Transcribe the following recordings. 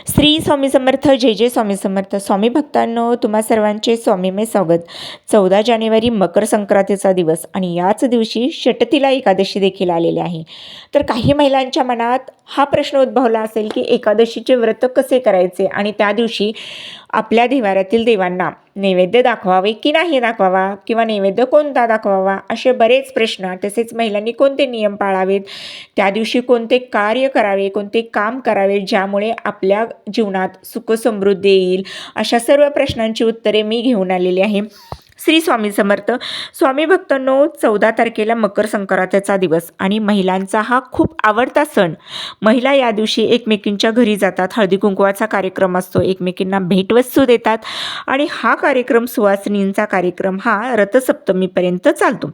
श्री स्वामी समर्थ. जय जय स्वामी समर्थ. स्वामी भक्तांनो, तुम्हा सर्वांचे स्वामीमय स्वागत. 14 जानेवारी मकर संक्रांतीचा दिवस आणि याच दिवशी षटतिला एकादशी देखील आलेली आहे. तर काही महिलांच्या मनात हा प्रश्न उद्भवला असेल की एकादशीचे व्रत कसे करायचे आणि त्या दिवशी आपल्या देवाऱ्यातील देवांना नैवेद्य दाखवावे की नाही दाखवावा किंवा नैवेद्य कोणता दाखवावा, असे बरेच प्रश्न. तसेच महिलांनी कोणते नियम पाळावेत, त्या दिवशी कोणते कार्य करावे, कोणते काम करावे ज्यामुळे आपल्या जीवनात सुख समृद्धी येईल, अशा सर्व प्रश्नांची उत्तरे मी घेऊन आलेली आहे. श्री स्वामी समर्थ. स्वामी भक्तांनो, 14 तारखेला मकर संक्रांतीचा दिवस आणि महिलांचा हा खूप आवडता सण. महिला या दिवशी एकमेकींच्या घरी जातात, हळदी कुंकवाचा कार्यक्रम असतो, एकमेकींना भेटवस्तू देतात आणि हा कार्यक्रम, सुवासिनींचा कार्यक्रम, हा रथसप्तमीपर्यंत चालतो.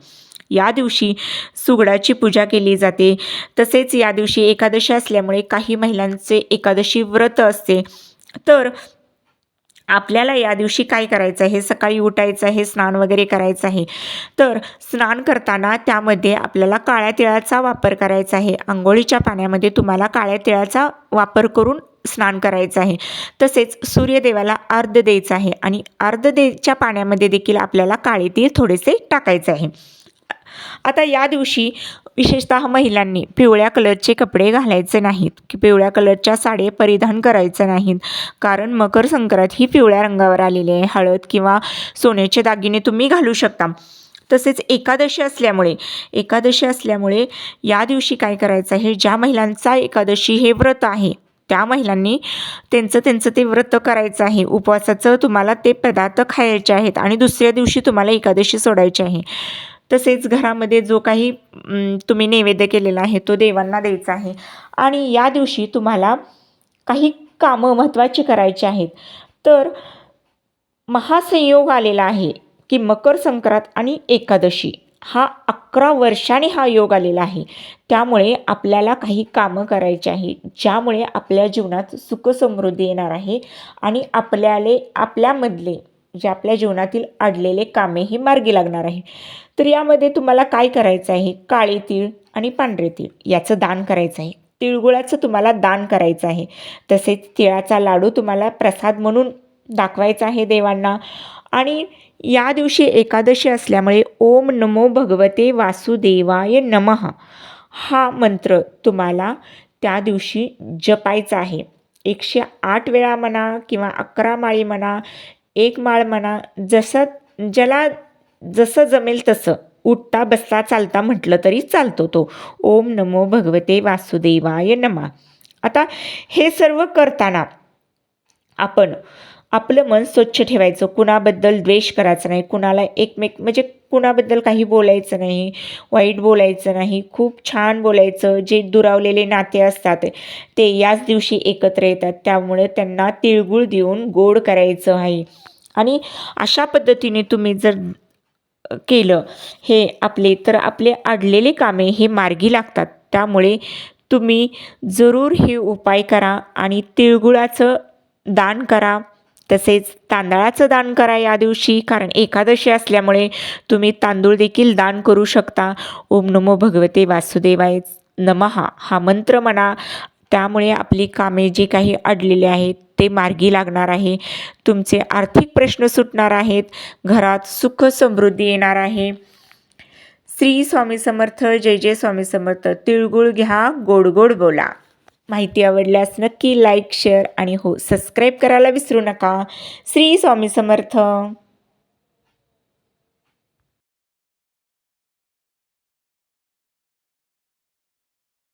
या दिवशी सुगडाची पूजा केली जाते. तसेच या दिवशी एकादशी असल्यामुळे काही महिलांचे एकादशी व्रत असते. तर आपल्याला या दिवशी काय करायचं आहे, सकाळी उठायचं आहे, स्नान वगैरे करायचं आहे. तर स्नान करताना त्यामध्ये आपल्याला काळ्या तिळाचा वापर करायचा आहे. अंघोळीच्या पाण्यामध्ये तुम्हाला काळ्या तिळाचा वापर करून स्नान करायचं आहे. तसेच सूर्यदेवाला अर्घ्य द्यायचं आहे आणि अर्घ्याच्या पाण्यामध्ये देखील आपल्याला काळे तीळ थोडेसे टाकायचे आहे. आता या दिवशी विशेषतः महिलांनी पिवळ्या कलरचे कपडे घालायचे नाहीत, की पिवळ्या कलरच्या साड्या परिधान करायचं नाहीत, कारण मकर संक्रांत ही पिवळ्या रंगावर आलेली आहे. हळद किंवा सोन्याचे दागिने तुम्ही घालू शकता. तसेच एकादशी असल्यामुळे या दिवशी काय करायचं आहे, ज्या महिलांचा एकादशी हे व्रत आहे त्या महिलांनी त्यांचं ते व्रत करायचं आहे. उपवासाचं तुम्हाला ते पदार्थ खायचे आहेत आणि दुसऱ्या दिवशी तुम्हाला एकादशी सोडायची आहे. तसेच घरामध्ये जो काही तुम्ही नैवेद्य केलेला आहे तो देवांना द्यायचा आहे आणि या दिवशी तुम्हाला काही कामं महत्त्वाची करायची आहेत. तर महासंयोग आलेला आहे की मकर संक्रांत आणि एकादशी हा 11 वर्षांनी हा योग आलेला आहे. त्यामुळे आपल्याला काही कामं करायची आहे ज्यामुळे आपल्या जीवनात सुख समृद्धी येणार आहे आणि आपल्यामधले जे आपल्या जीवनातील अडलेले कामे ही मार्गी लागणार आहे. तर यामध्ये तुम्हाला काय करायचं आहे, काळे तीळ आणि पांढरे तीळ याचं दान करायचं आहे. तिळगुळाचं तुम्हाला दान करायचं आहे. तसेच तिळाचा लाडू तुम्हाला प्रसाद म्हणून दाखवायचा आहे देवांना. आणि या दिवशी एकादशी असल्यामुळे ओम नमो भगवते वासुदेवाय नमः हा मंत्र तुम्हाला त्या दिवशी जपायचा आहे. 108 वेळा म्हणा किंवा 11 माळी म्हणा, 1 माळ म्हणा, ज्याला जसं जमेल तसं, उठता बसता चालता म्हटलं तरी चालतो तो. ओम नमो भगवते वासुदेवाय नमः. आता हे सर्व करताना आपण आपलं मन स्वच्छ ठेवायचं. कुणाबद्दल द्वेष करायचा नाही, कुणाला म्हणजे कुणाबद्दल काही बोलायचं नाही, वाईट बोलायचं नाही, खूप छान बोलायचं. जे दुरावलेले नाते असतात ते याच दिवशी एकत्र येतात, त्यामुळे त्यांना तिळगुळ देऊन गोड करायचं आहे. आणि अशा पद्धतीने तुम्ही जर केलं तर आपले अडलेले कामे हे मार्गी लागतात. त्यामुळे तुम्ही जरूर हे उपाय करा आणि तिळगुळाचं दान करा. तसेच तांदळाचं दान करा या दिवशी, कारण एकादशी असल्यामुळे तुम्ही तांदूळ देखील दान करू शकता. ओम नमो भगवते वासुदेवाय नमः हा मंत्र म्हणा, त्यामुळे आपली कामे जे काही अडलेले आहेत ते मार्गी लागणार आहे. तुमचे आर्थिक प्रश्न सुटणार आहेत, घरात सुख समृद्धी येणार आहे. श्री स्वामी समर्थ. जय जय स्वामी समर्थ. तिळगुळ घ्या, गोड गोड बोला. माहिती आवडल्यास नक्की लाईक, शेअर आणि सबस्क्राईब करायला विसरू नका. श्री स्वामी समर्थ.